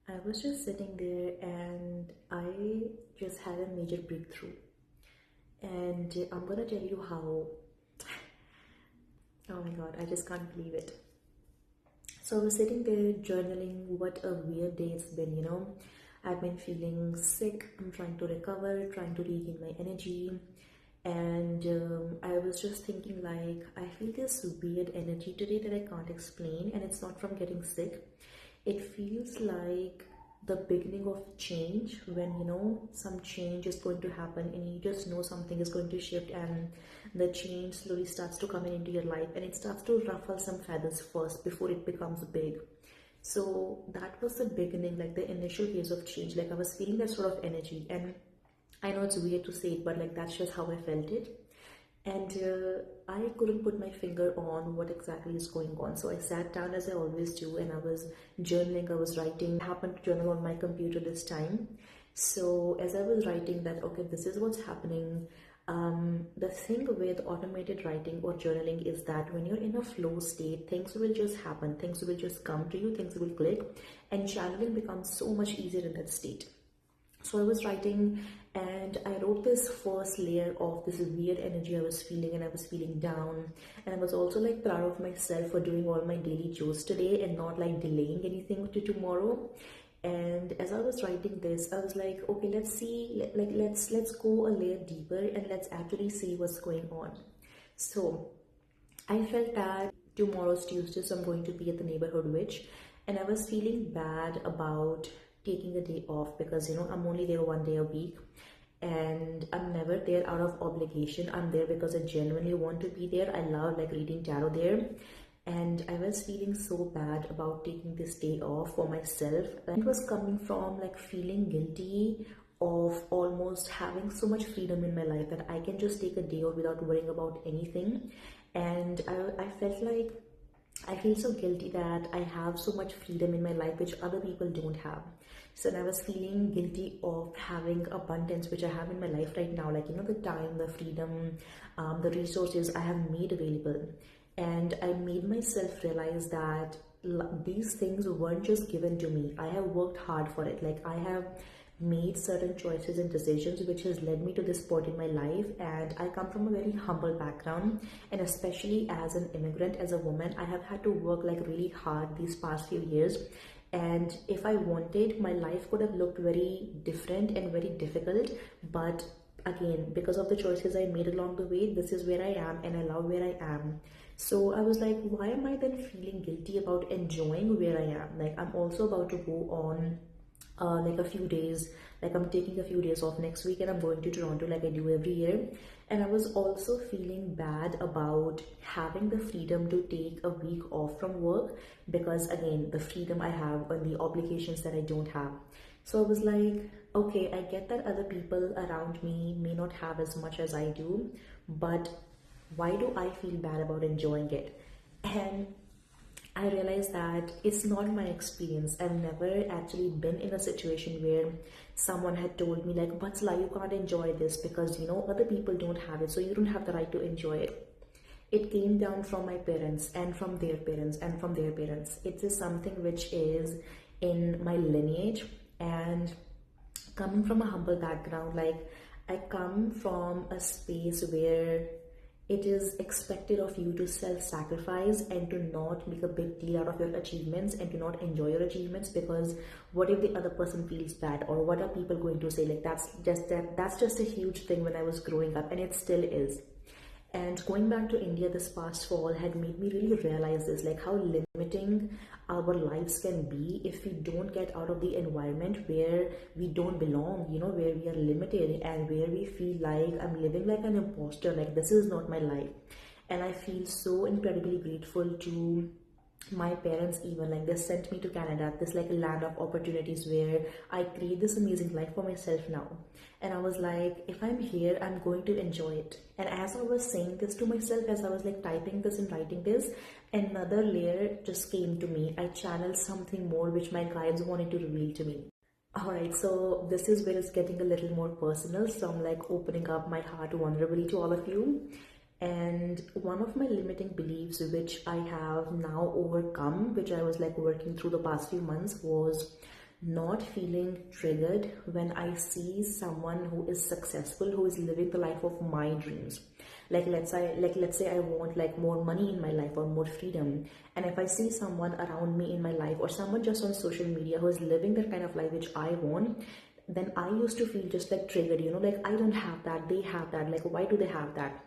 I was just sitting there and I just had a major breakthrough. And I'm gonna tell you how. Oh my god, I just can't believe it. So I was sitting there journaling. What a weird day it's been. I've been feeling sick. I'm trying to recover, trying to regain my energy. And I was just thinking, like, I feel this weird energy today that I can't explain, and it's not from getting sick. It feels like the beginning of change, when some change is going to happen and you just know something is going to shift, and the change slowly starts to come in into your life, and it starts to ruffle some feathers first before it becomes big. So that was the beginning, like the initial phase of change. Like, I was feeling that sort of energy, and I know it's weird to say it, but like that's just how I felt it. And I couldn't put my finger on what exactly is going on. So I sat down as I always do, and I was journaling, I was writing. I happened to journal on my computer this time. So as I was writing that, okay, this is what's happening. The thing with automated writing or journaling is that when you're in a flow state, things will just happen, things will just come to you, things will click, and channeling becomes so much easier in that state. So I was writing, and I wrote this first layer of this weird energy I was feeling, and I was feeling down. And I was also like proud of myself for doing all my daily chores today and not like delaying anything to tomorrow. And as I was writing this, I was like, okay, let's see, let's go a layer deeper and let's actually see what's going on. So I felt that tomorrow's Tuesday, so I'm going to be at the neighborhood witch, and I was feeling bad about taking a day off because I'm only there one day a week, and I'm never there out of obligation. I'm there because I genuinely want to be there. I love like reading tarot there, and I was feeling so bad about taking this day off for myself. And it was coming from like feeling guilty of almost having so much freedom in my life that I can just take a day off without worrying about anything. And I felt like I feel so guilty that I have so much freedom in my life which other people don't have. So I was feeling guilty of having abundance which I have in my life right now, like the time, the freedom, the resources I have made available. And I made myself realize that these things weren't just given to me. I have worked hard for it. Like, I have made certain choices and decisions which has led me to this point in my life, and I come from a very humble background, and especially as an immigrant, as a woman, I have had to work like really hard these past few years. And if I wanted, my life could have looked very different and very difficult, but again, because of the choices I made along the way, this is where I am, and I love where I am. So I was like, why am I then feeling guilty about enjoying where I am? Like, I'm also about to go on like a few days, like I'm taking a few days off next week, and I'm going to Toronto like I do every year. And I was also feeling bad about having the freedom to take a week off from work, because again, the freedom I have and the obligations that I don't have. So I was like, okay, I get that other people around me may not have as much as I do, but why do I feel bad about enjoying it? And I realized that it's not my experience. I've never actually been in a situation where someone had told me like, Batsla, you can't enjoy this because other people don't have it, so you don't have the right to enjoy it. It came down from my parents and from their parents and from their parents. It is something which is in my lineage, and coming from a humble background, like I come from a space where it is expected of you to self-sacrifice and to not make a big deal out of your achievements and to not enjoy your achievements, because what if the other person feels bad, or what are people going to say? Like, that's just a huge thing when I was growing up, and it still is. And going back to India this past fall had made me really realize this, like how limiting our lives can be if we don't get out of the environment where we don't belong, where we are limited and where we feel like I'm living like an imposter, like this is not my life. And I feel so incredibly grateful to my parents, even like they sent me to Canada, this like a land of opportunities where I create this amazing life for myself now. And I was like, if I'm here, I'm going to enjoy it. And as I was saying this to myself, as I was like typing this and writing this, another layer just came to me. I channeled something more which my guides wanted to reveal to me. Alright, so this is where it's getting a little more personal. So I'm like opening up my heart vulnerably to all of you. And one of my limiting beliefs, which I have now overcome, which I was like working through the past few months, was not feeling triggered when I see someone who is successful, who is living the life of my dreams. Let's say I want like more money in my life or more freedom, and if I see someone around me in my life or someone just on social media who is living that kind of life which I want, then I used to feel just like triggered, like I don't have that, they have that, like why do they have that?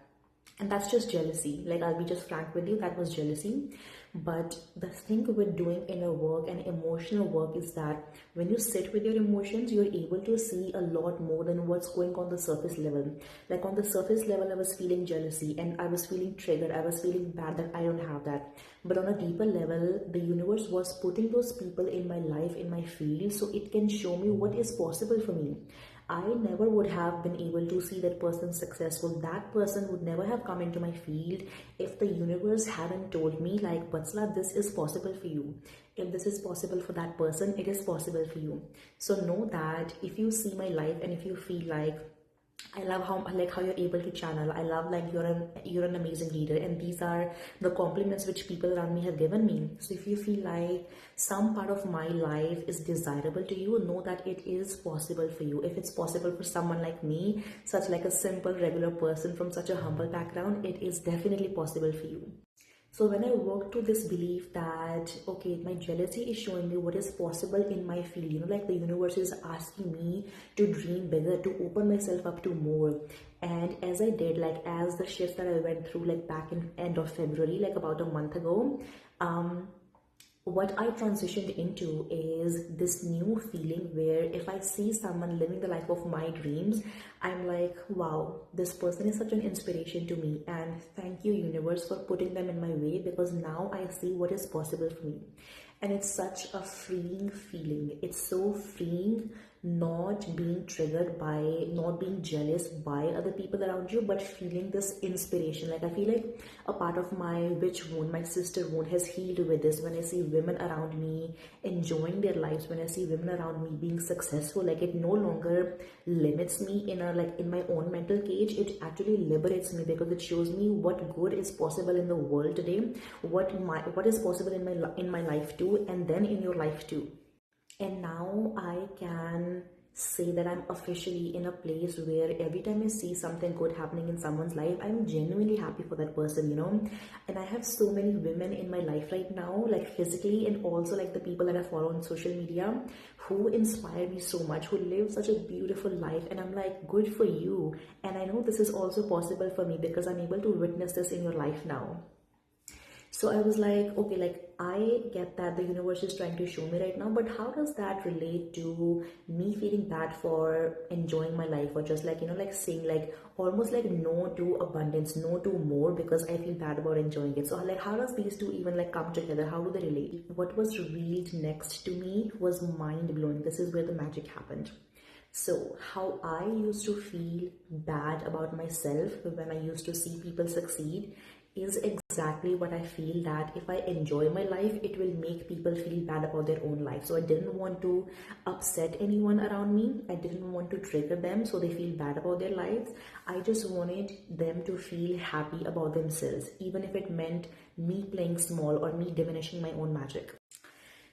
And that's just jealousy. Like, I'll be just frank with you, that was jealousy. But the thing with doing inner work and emotional work is that when you sit with your emotions, you're able to see a lot more than what's going on the surface level. Like on the surface level, I was feeling jealousy and I was feeling triggered, I was feeling bad that I don't have that. But on a deeper level, the universe was putting those people in my life, in my field, so it can show me what is possible for me. I never would have been able to see that person successful. That person would never have come into my field if the universe hadn't told me, like, Vatsala, this is possible for you. If this is possible for that person, it is possible for you. So know that if you see my life and if you feel like, I love how you're able to channel. I love like you're an amazing leader, and these are the compliments which people around me have given me. So if you feel like some part of my life is desirable to you, know that it is possible for you. If it's possible for someone like me, such like a simple regular person from such a humble background, it is definitely possible for you. So when I work to this belief that, okay, my jealousy is showing me what is possible in my field, like the universe is asking me to dream bigger, to open myself up to more. And as I did, like as the shifts that I went through, like back in end of February, like about a month ago, what I transitioned into is this new feeling where if I see someone living the life of my dreams, I'm like, wow, this person is such an inspiration to me. And thank you, universe, for putting them in my way, because now I see what is possible for me. And it's such a freeing feeling. It's so freeing not being triggered by, not being jealous by other people around you, but feeling this inspiration. Like I feel like a part of my witch wound, my sister wound, has healed with this. When I see women around me enjoying their lives, when I see women around me being successful, like it no longer limits me in my own mental cage. It actually liberates me, because it shows me what good is possible in the world today, what is possible in my life too, and then in your life too. And now I can say that I'm officially in a place where every time I see something good happening in someone's life, I'm genuinely happy for that person. And I have so many women in my life right now, like physically, and also like the people that I follow on social media, who inspire me so much, who live such a beautiful life. And I'm like, good for you. And I know this is also possible for me because I'm able to witness this in your life now. So I was like, okay, like I get that the universe is trying to show me right now, but how does that relate to me feeling bad for enjoying my life, or just like, like saying like almost like no to abundance, no to more, because I feel bad about enjoying it. So like, how does these two even like come together? How do they relate? What was revealed next to me was mind blowing. This is where the magic happened. So how I used to feel bad about myself when I used to see people succeed is exactly what I feel that if I enjoy my life, it will make people feel bad about their own life. So I didn't want to upset anyone around me. I didn't want to trigger them so they feel bad about their lives. I just wanted them to feel happy about themselves, even if it meant me playing small or me diminishing my own magic.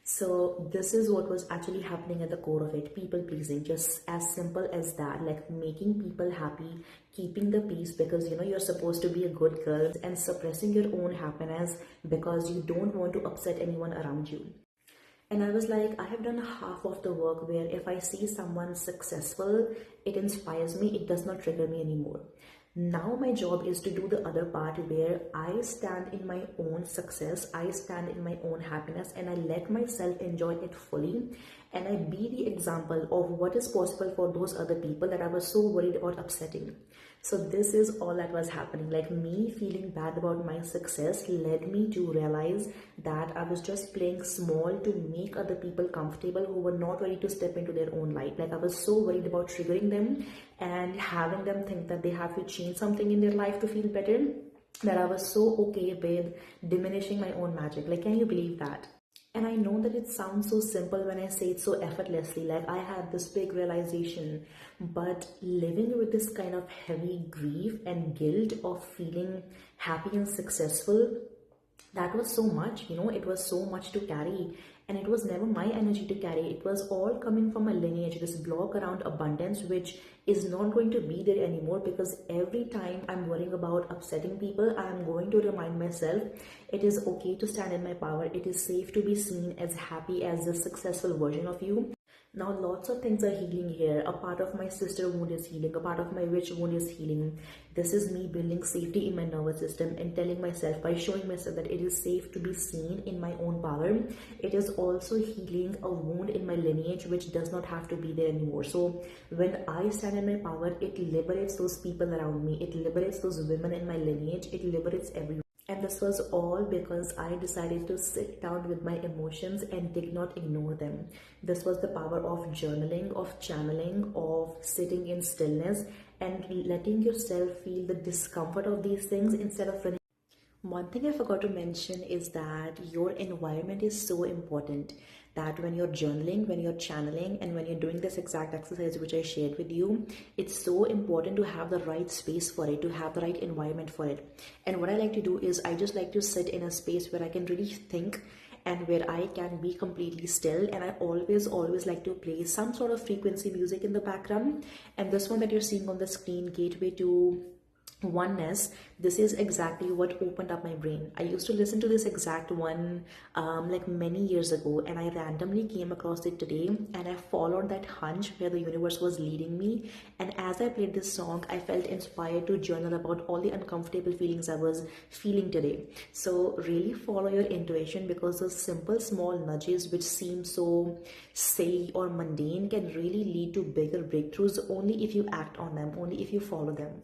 So this is what was actually happening at the core of it, people pleasing, just as simple as that, like making people happy, keeping the peace because you're supposed to be a good girl, and suppressing your own happiness because you don't want to upset anyone around you. And I was like, I have done half of the work where if I see someone successful, it inspires me, it does not trigger me anymore. Now my job is to do the other part where I stand in my own success, I stand in my own happiness, and I let myself enjoy it fully. And I be the example of what is possible for those other people that I was so worried about upsetting. So this is all that was happening. Like me feeling bad about my success led me to realize that I was just playing small to make other people comfortable who were not ready to step into their own light. Like I was so worried about triggering them and having them think that they have to change something in their life to feel better, that I was so okay with diminishing my own magic. Like, can you believe that? And I know that it sounds so simple when I say it so effortlessly, like I had this big realization, but living with this kind of heavy grief and guilt of feeling happy and successful, that was so much, it was so much to carry. and it was never my energy to carry. It was all coming from a lineage, this block around abundance, which is not going to be there anymore, because every time I'm worrying about upsetting people, I am going to remind myself it is okay to stand in my power. It is safe to be seen as happy as the successful version of you. Now, lots of things are healing here. A part of my sister wound is healing. A part of my witch wound is healing. This is me building safety in my nervous system and telling myself, by showing myself that it is safe to be seen in my own power. It is also healing a wound in my lineage, which does not have to be there anymore. So when I stand in my power, it liberates those people around me. It liberates those women in my lineage. It liberates everyone. And this was all because I decided to sit down with my emotions and did not ignore them. This was the power of journaling, of channeling, of sitting in stillness and letting yourself feel the discomfort of these things instead of running. One thing I forgot to mention is that your environment is so important, that when you're journaling, when you're channeling, and when you're doing this exact exercise which I shared with you, it's so important to have the right space for it, to have the right environment for it. And what I like to do is I just like to sit in a space where I can really think and where I can be completely still. And I always like to play some sort of frequency music in the background. And this one that you're seeing on the screen, Gateway to Oneness, this is exactly what opened up my brain. I used to listen to this exact one like many years ago, and I randomly came across it today, and I followed that hunch where the universe was leading me. And as I played this song, I felt inspired to journal about all the uncomfortable feelings I was feeling today. So really follow your intuition, because those simple small nudges which seem so silly or mundane can really lead to bigger breakthroughs only if you act on them, only if you follow them.